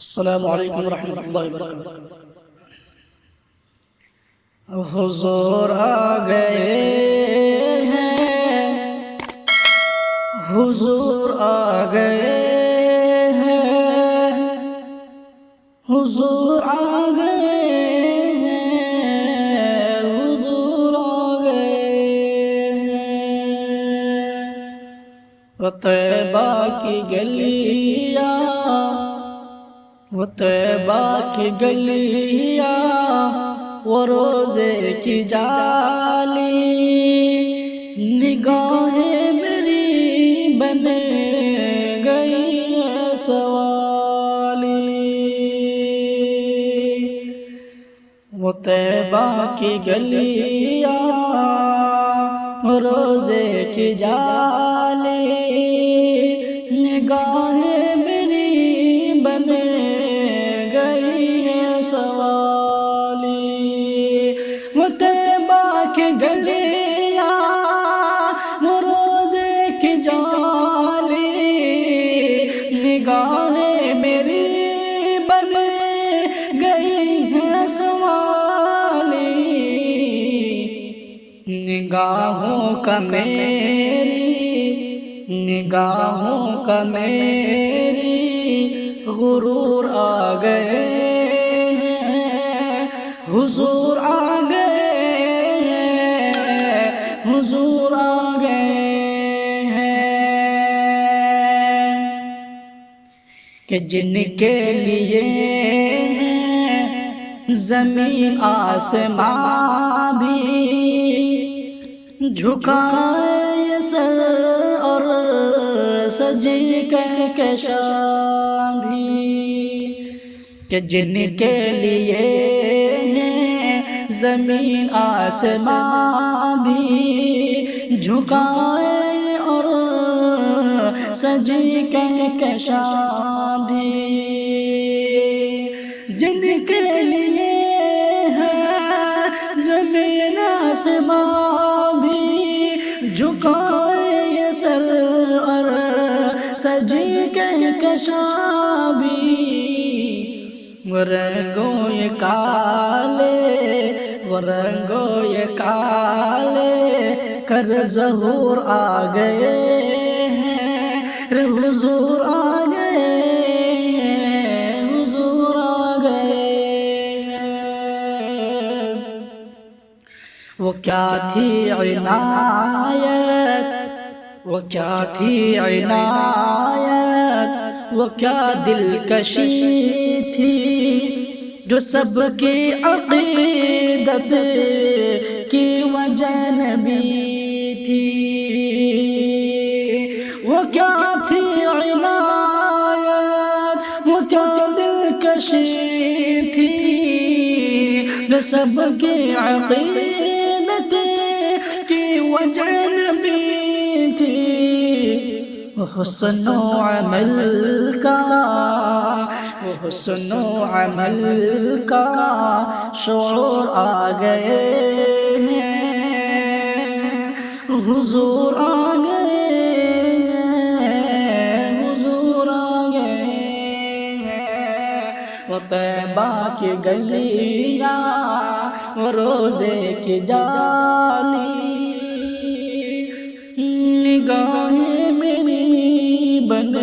السلام علیکم ورحمۃ اللہ وبرکاتہ۔ حضور آ گئے ہیں، حضور آ گئے ہیں، حضور آ گئے ہیں، حضور آ گئے ہیں۔ وہ طیبہ کی گلیاں، وہ طیبہ کی گلیاں، وہ روزے کی جالی، نگاہیں میری بن گئی ہے سوالی۔ وہ طیبہ کی گلیاں، وہ روزے کی جالی، نگاہیں میری بن گئی ہے سوالی۔ وہ طیبہ کی گلیاں، وہ روزے کی جالی، نگاہیں میری بن گئی ہے سوالی۔ نگاہوں کا میری، نگاہوں کا میری غرور آ گئے ہیں، حضور آ گئے ہیں، حضور آ گئے ہیں۔ کہ جن کے لیے زمین آسمان بھی جھکائے سر اور سجی کہکشاں بھی، کہ جن کے لیے زمین آسمان بھی جھکائے اور سجی کہکشاں بھی، جن کے لیے زمین آسمان بھی جھکائے سر اور سجی کہکشاں بھی۔ وہ رنگوں یہ کالے، وہ رنگوں یہ کالے کر ظہور آ گئے ہیں، حضور آ گئے ہیں، حضور آ گئے ہیں۔ وہ کیا تھی عنایت، وہ کیا تھی عنایت، وہ کیا دلکشی تھی، جو سب کی عقیدت کی وجہ نبی تھی۔ وہ کیا تھی عنایت، وہ کیا دلکشی تھی، جو سب کی عقیدت کی وجہ نبی تھی۔ حسن و عمل کا، حسن و عمل کا شعور آ گئے ہیں، حضور آ گئے ہیں، حضور آ گئے ہیں۔ وہ طیبہ کی گلیاں، وہ روزے کی جالی، نگاہیں میری بن